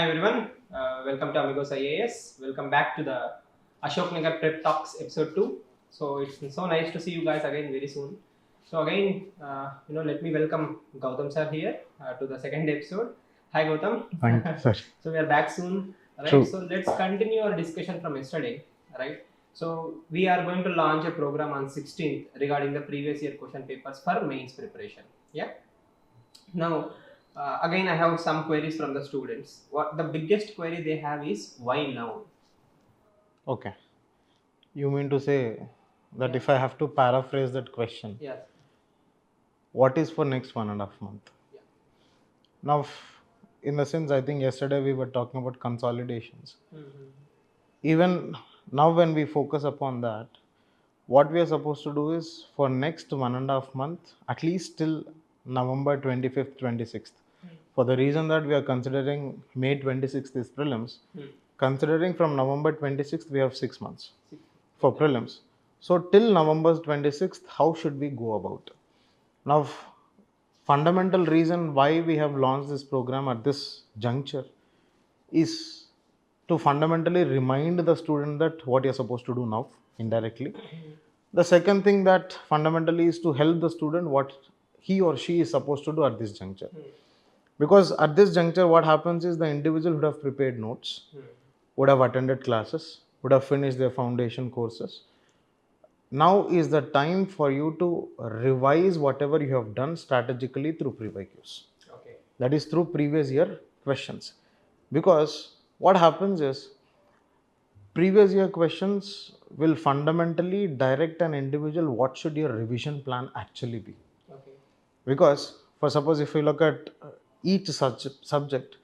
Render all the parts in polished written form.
Hi everyone, welcome to Amigos IAS. Welcome back to the ASHOK NAGAR Prep Talks episode 2. So it's so nice to see you guys again very soon. So again, let me welcome Gautam sir here to the second episode. Hi Gautam. Thank you, sir. So we are back soon, right? True. So let's continue our discussion from yesterday, right? So we are going to launch a program on 16th regarding the previous year question papers for mains preparation. Yeah. Now, again, I have some queries from the students. What the biggest query they have is why now? Okay. You mean to say that Yeah. if I have to paraphrase that question, Yes. what is for next 1.5 month? Yeah. Now, in the sense, I think yesterday we were talking about consolidations. Mm-hmm. Even now, when we focus upon that, what we are supposed to do is for next 1.5 month, at least till November 25th, 26th. For the reason that we are considering May 26th is prelims, considering from November 26th, we have 6 months for prelims. So till November 26th, how should we go about? Now, fundamental reason why we have launched this program at this juncture is to fundamentally remind the student that what you're supposed to do now indirectly. The second thing that fundamentally is to help the student what he or she is supposed to do at this juncture. Because at this juncture, what happens is the individual would have prepared notes, would have attended classes, would have finished their foundation courses. Now is the time for you to revise whatever you have done strategically through pre-IQs. Okay. That is through previous year questions. Because what happens is previous year questions will fundamentally direct an individual what should your revision plan actually be. Okay. Because for suppose if you look at each subject,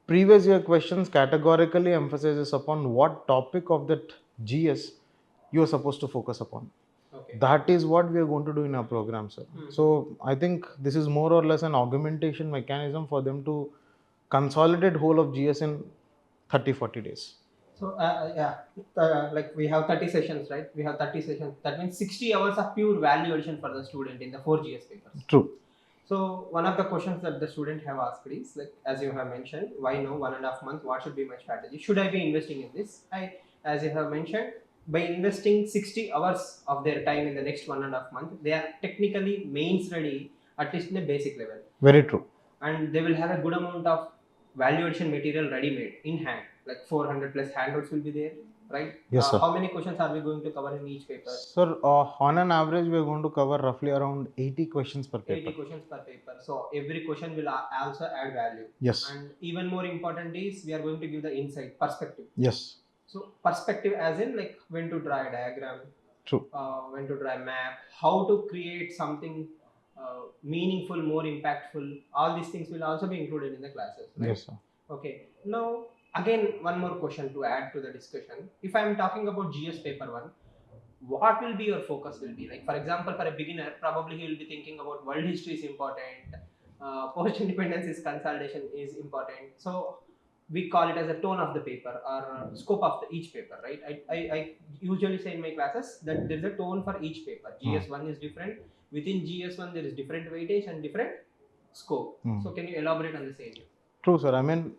previous year questions categorically emphasizes upon what topic of that GS you are supposed to focus upon. Okay. That is what we are going to do in our program, sir. So I think this is more or less an augmentation mechanism for them to consolidate whole of GS in 30-40 days. So like we have 30 sessions, right? We have 30 sessions. That means 60 hours of pure value addition for the student in the 4 GS papers. True. So one of the questions that the student have asked is like, as you have mentioned, why now 1.5 months? What should be my strategy? Should I be investing in this? As you have mentioned, by investing 60 hours of their time in the next 1.5 months, they are technically mains ready, at least in a basic level. Very true. And they will have a good amount of value addition material ready made in hand, like 400 plus handouts will be there, right? Yes, sir. How many questions are we going to cover in each paper? Sir, on an average, we are going to cover roughly around 80 questions per paper. 80 questions per paper. So every question will also add value. Yes. And even more important is we are going to give the insight, perspective. Yes. So perspective as in like when to draw a diagram, True. when to draw a map, how to create something meaningful, more impactful. All these things will also be included in the classes, right? Yes, sir. Okay. Now, again, one more question to add to the discussion. If I am talking about GS paper 1, what will be your focus will be? Like, for example, for a beginner, probably he will be thinking about world history is important, post-independence is consolidation is important. So we call it as a tone of the paper or scope of each paper, right? I usually say in my classes that there is a tone for each paper. GS1 is different. Within GS1, there is different weightage and different scope. So can you elaborate on the same? True, sir. I mean,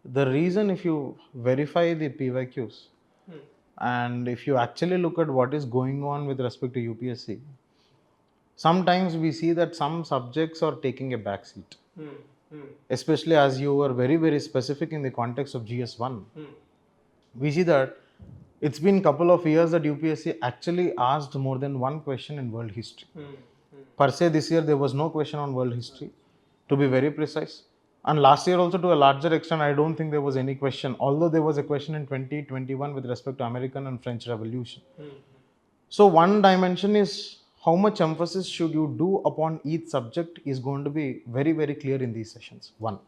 the reason if you verify the PYQs and if you actually look at what is going on with respect to UPSC, sometimes we see that some subjects are taking a backseat. Especially as you were very, very specific in the context of GS1. We see that it's been a couple of years that UPSC actually asked more than one question in world history. Per se, this year there was no question on world history, to be very precise. And last year also to a larger extent, I don't think there was any question, although there was a question in 2021 with respect to American and French Revolution. So one dimension is how much emphasis should you do upon each subject is going to be very, very clear in these sessions. One.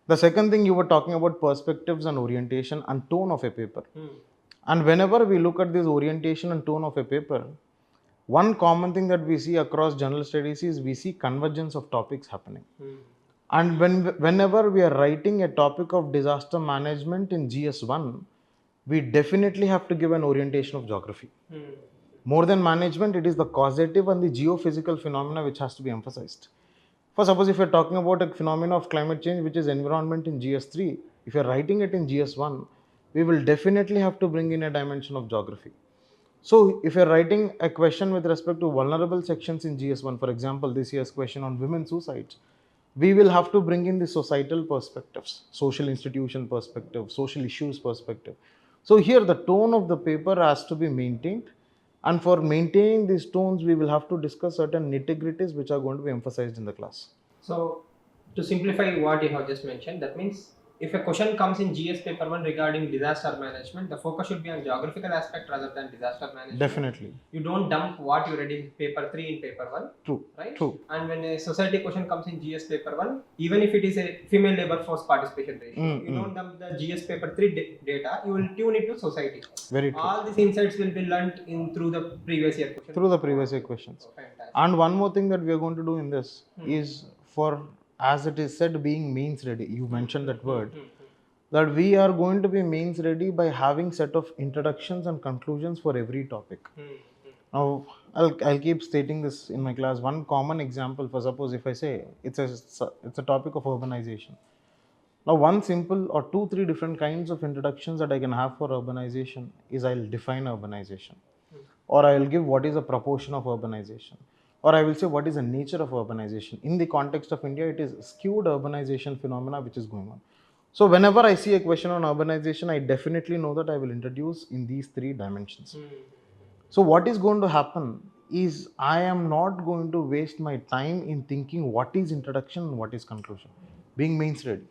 The second thing you were talking about perspectives and orientation and tone of a paper. And whenever we look at this orientation and tone of a paper, one common thing that we see across general studies is we see convergence of topics happening. And whenever we are writing a topic of disaster management in GS1, we definitely have to give an orientation of geography. More than management, it is the causative and the geophysical phenomena which has to be emphasized. For suppose if you're talking about a phenomena of climate change, which is environment in GS3, if you're writing it in GS1, we will definitely have to bring in a dimension of geography. So if you're writing a question with respect to vulnerable sections in GS1, for example, this year's question on women suicides, we will have to bring in the societal perspectives, social institution perspective, social issues perspective. So here the tone of the paper has to be maintained, and for maintaining these tones, we will have to discuss certain nitty-gritties which are going to be emphasized in the class. So, to simplify what you have just mentioned, that means if a question comes in GS paper 1 regarding disaster management, the focus should be on geographical aspect rather than disaster management. Definitely. You don't dump what you read in paper 3 in paper 1. True. Right? True. And when a society question comes in GS paper 1, even if it is a female labor force participation ratio, you don't dump the GS paper 3 data, you will tune it to society. Very true. All these insights will be learnt in through the previous year question. Through the previous year questions. So, fantastic. And one more thing that we are going to do in this is, for, as it is said, being mains ready. You mentioned that word. That we are going to be mains ready by having set of introductions and conclusions for every topic. Now, I'll keep stating this in my class. One common example, for suppose if I say it's a topic of urbanization. Now, one simple or 2-3 different kinds of introductions that I can have for urbanization is I'll define urbanization, or I will give what is the proportion of urbanization, or I will say what is the nature of urbanization. In the context of India, it is skewed urbanization phenomena which is going on. So whenever I see a question on urbanization, I definitely know that I will introduce in these 3 dimensions. So what is going to happen is I am not going to waste my time in thinking what is introduction and what is conclusion, being mains ready.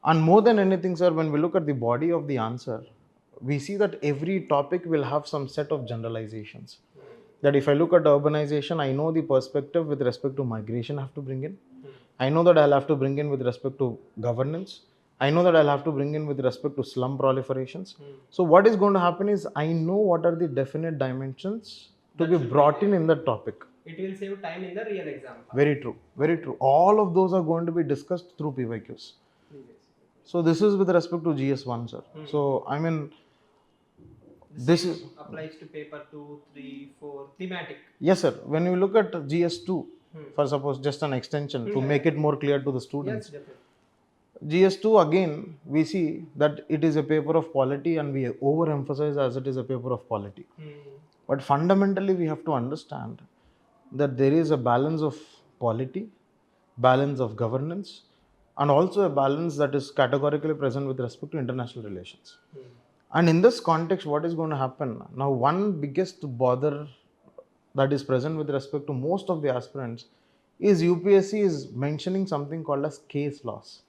And more than anything, sir, when we look at the body of the answer, we see that every topic will have some set of generalizations. That if I look at urbanization, I know the perspective with respect to migration I have to bring in. I know that I'll have to bring in with respect to governance. I know that I'll have to bring in with respect to slum proliferations. So what is going to happen is I know what are the definite dimensions to be brought in that topic. It will save time in the real exam. Very true. Very true. All of those are going to be discussed through PYQs. So this is with respect to GS1, sir. So I mean, this is applies to paper 2, 3, 4, thematic. Yes, sir. When you look at GS2, for suppose just an extension to make it more clear to the students. Yes, definitely. GS2 again, we see that it is a paper of polity, and we overemphasize as it is a paper of polity. But fundamentally, we have to understand that there is a balance of polity, balance of governance, and also a balance that is categorically present with respect to international relations. And in this context, what is going to happen? Now, one biggest bother that is present with respect to most of the aspirants is UPSC is mentioning something called as case loss.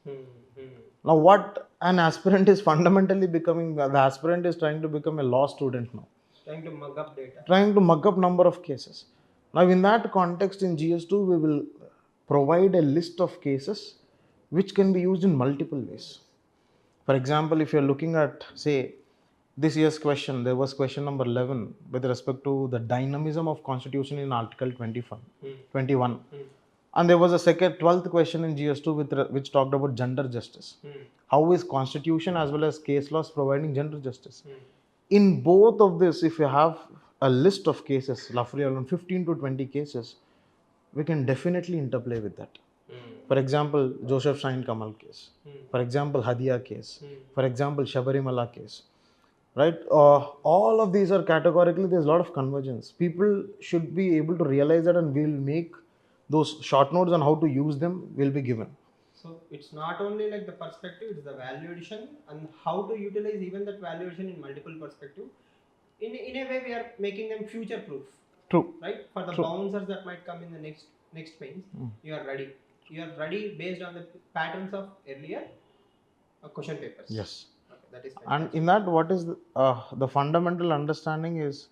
Now, what an aspirant is fundamentally becoming, the aspirant is trying to become a law student now. Trying to mug up data. Trying to mug up number of cases. Now, in that context, in GS2, we will provide a list of cases which can be used in multiple ways. For example, if you're looking at, say, this year's question, there was question number 11 with respect to the dynamism of constitution in Article 21. And there was a 12th question in GS2 which talked about gender justice. How is constitution as well as case laws providing gender justice? In both of this, if you have a list of cases, roughly around 15 to 20 cases, we can definitely interplay with that. For example, Joseph Stein Kamal case. For example, Hadia case. For example, Shabarimala case. Right? All of these are categorically, there's a lot of convergence. People should be able to realize that, and we'll make those short notes on how to use them will be given. So it's not only like the perspective, it's the value addition and how to utilize even that value addition in multiple perspective. In a way, we are making them future proof. True. Right? For the bouncers that might come in the next pains, you are ready. You are ready based on the patterns of earlier question papers. Yes. Okay, that is and in that, what is the fundamental understanding is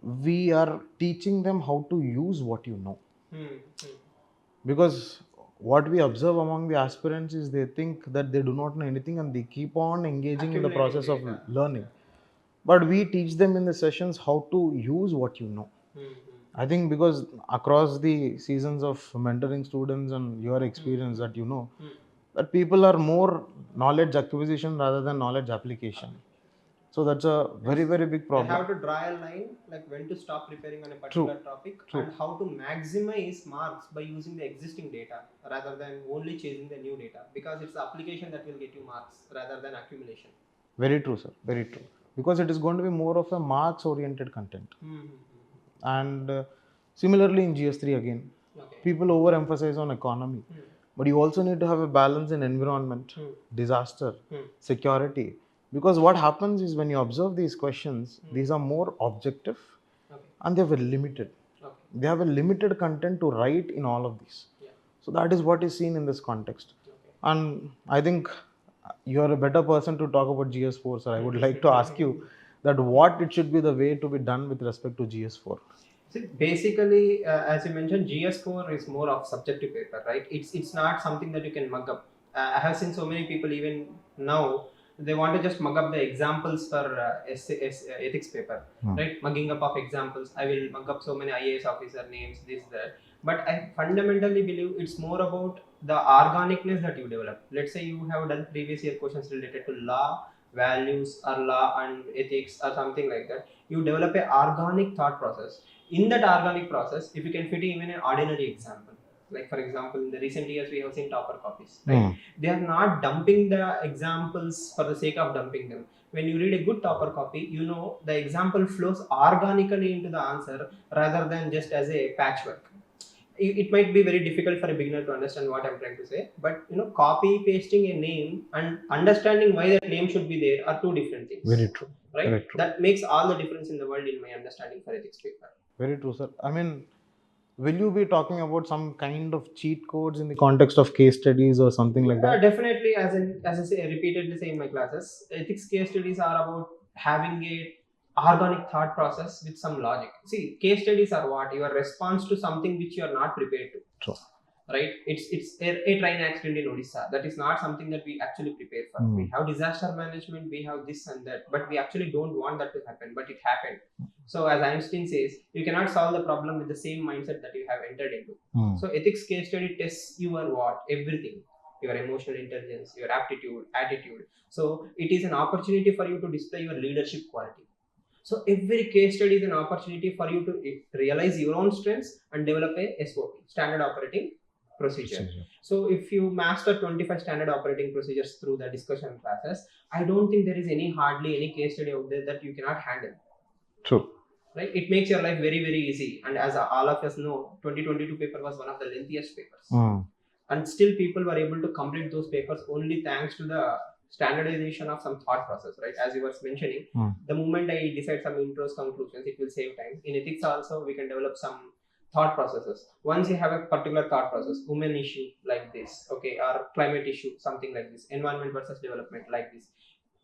we are teaching them how to use what you know. Because what we observe among the aspirants is they think that they do not know anything and they keep on engaging in the process of learning. But we teach them in the sessions how to use what you know. I think because across the seasons of mentoring students and your experience that you know, that people are more knowledge acquisition rather than knowledge application. So that's a very, very big They problem. have to draw a line like when to stop preparing on a particular topic and how to maximize marks by using the existing data rather than only chasing the new data, because it's the application that will get you marks rather than accumulation. Very true, sir. Very true. Because it is going to be more of a marks oriented content. And similarly in GS3 again, people overemphasize on economy. But you also need to have a balance in environment, disaster, security. Because what happens is when you observe these questions, these are more objective and they are very limited. They have a limited content to write in all of these. So that is what is seen in this context. And I think you are a better person to talk about GS4, sir. I would like to ask you that what it should be the way to be done with respect to GS4. See, basically, as you mentioned, GS4 is more of subjective paper, right? It's not something that you can mug up. I have seen so many people even now, they want to just mug up the examples for ethics paper, right? Mugging up of examples. I will mug up so many I.A.S. officer names, this, that. But I fundamentally believe it's more about the organicness that you develop. Let's say you have done previous year questions related to law, values, or law and ethics, or something like that. You develop an organic thought process. In that organic process, if you can fit even an ordinary example, like for example, in the recent years we have seen topper copies, right? They are not dumping the examples for the sake of dumping them. When you read a good topper copy, you know the example flows organically into the answer rather than just as a patchwork. It might be very difficult for a beginner to understand what I'm trying to say, but copy pasting a name and understanding why that name should be there are two different things. Very true. Right? Very true. That makes all the difference in the world in my understanding for ethics paper. Very true, sir. I mean, will you be talking about some kind of cheat codes in the context of case studies or something like that? Definitely, as I say, I repeatedly say in my classes, ethics case studies are about having a organic thought process with some logic. See, case studies are what? Your response to something which you are not prepared to. True. Right? It's a train accident in Odisha. That is not something that we actually prepare for. We have disaster management, we have this and that, but we actually don't want that to happen, but it happened. So as Einstein says, you cannot solve the problem with the same mindset that you have entered into. So ethics case study tests your what? Everything. Your emotional intelligence, your aptitude, attitude. So it is an opportunity for you to display your leadership quality. So every case study is an opportunity for you to realize your own strengths and develop a SOP, standard operating procedure. So if you master 25 standard operating procedures through the discussion classes, I don't think there is hardly any case study out there that you cannot handle. True. Right? It makes your life very, very easy. And as all of us know, 2022 paper was one of the lengthiest papers. And still people were able to complete those papers only thanks to the standardization of some thought process, right? As you were mentioning, the moment I decide some intros, conclusions, it will save time. In ethics also, we can develop some thought processes. Once you have a particular thought process, women issue like this, okay, or climate issue, something like this, environment versus development like this,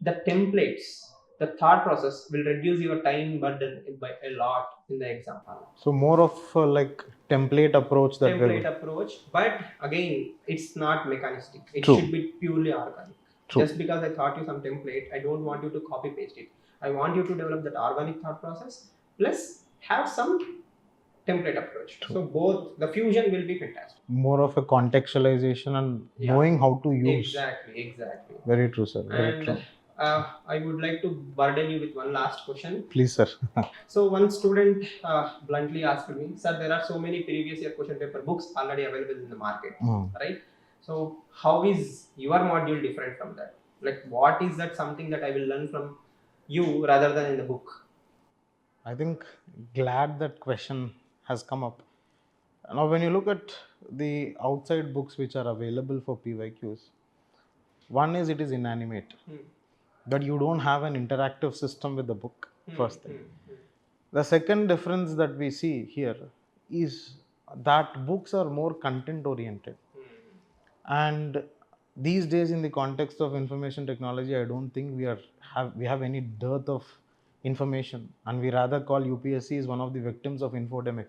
the templates, the thought process will reduce your time burden by a lot in the exam. So more of like template approach that approach, but again, it's not mechanistic. It should be purely organic. Just because I taught you some template, I don't want you to copy paste it. I want you to develop that organic thought process plus have some template approach. So both the fusion will be fantastic. More of a contextualization and knowing how to use. Exactly. Very true, sir. Very true. I would like to burden you with one last question. Please, sir. So one student bluntly asked me, sir, there are so many previous year question paper books already available in the market, right? So how is your module different from that? Like what is that something that I will learn from you rather than in the book? I think glad that question has come up. Now when you look at the outside books which are available for PYQs, one is it is inanimate. That you don't have an interactive system with the book, first thing. The second difference that we see here is that books are more content oriented. And these days in the context of information technology, I don't think we have any dearth of information, and we rather call UPSC is one of the victims of infodemic.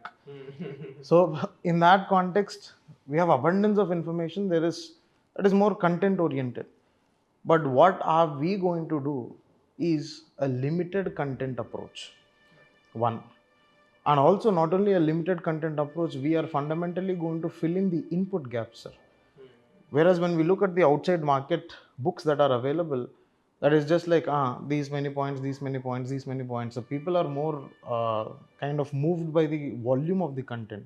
So in that context, we have abundance of information. That is more content oriented. But what are we going to do is a limited content approach. One. And also not only a limited content approach, we are fundamentally going to fill in the input gaps, sir. Whereas when we look at the outside market books that are available, That is just like these many points, these many points, these many points. So people are more kind of moved by the volume of the content.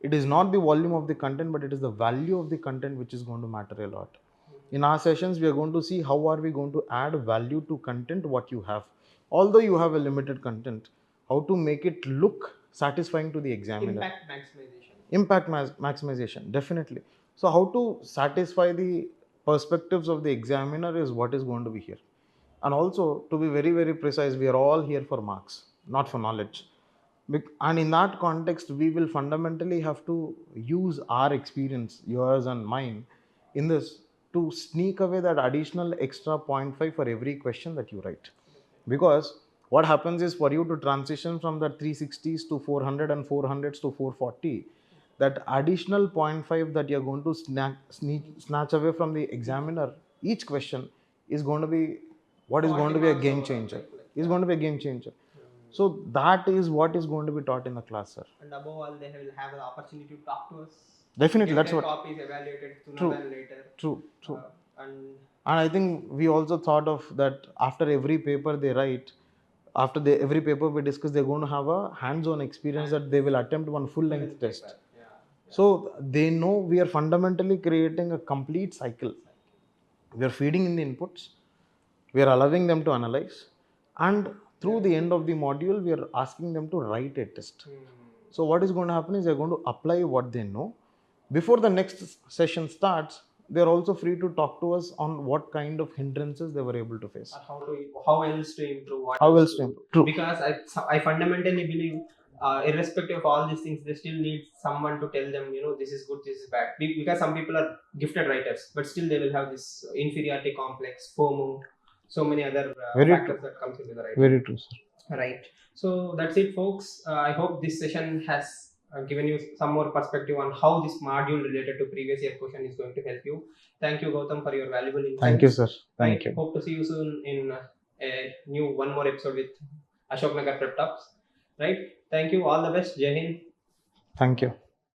It is not the volume of the content, but it is the value of the content which is going to matter a lot. In our sessions, we are going to see how are we going to add value to content what you have. Although you have a limited content, how to make it look satisfying to the examiner. Impact maximization. Maximization, definitely. So how to satisfy the perspectives of the examiner is what is going to be here. And also, to be very very precise, we are all here for marks, not for knowledge. And in that context, we will fundamentally have to use our experience, yours and mine, in this, to sneak away that additional extra 0.5 for every question that you write. Because what happens is, for you to transition from the 360s to 400 and 400s to 440, that additional 0.5 that you're going to snatch away from the examiner each question is going to be what is going to be a game changer. Is going to be a game changer. So that is what is going to be taught in the class, sir. And above all, they will have the opportunity to talk to us. Definitely, get that's their what. copies evaluated sooner True. than later. True. And I think we also thought of that after every paper they write, after every paper we discuss, they're going to have a hands-on experience that they will attempt one full-length test. So they know we are fundamentally creating a complete cycle. We are feeding in the inputs, we are allowing them to analyze, and through the end of the module, we are asking them to write a test. So what is going to happen is they're going to apply what they know. Before the next session starts, they're also free to talk to us on what kind of hindrances they were able to face. How else to improve. How else to improve. True. Because I fundamentally believe, irrespective of all these things, they still need someone to tell them, this is good, this is bad. Because some people are gifted writers, but still they will have this inferiority complex, FOMO, so many other factors that comes into the writing. Very true, sir. Right. So that's it, folks. I hope this session has given you some more perspective on how this module related to previous year question is going to help you. Thank you, Gautam, for your valuable insights. Thank you, sir. Thank you. Hope to see you soon in a new one more episode with Ashok Nagar Prep Talks. Right. Thank you. All the best. Jai Hind. Thank you.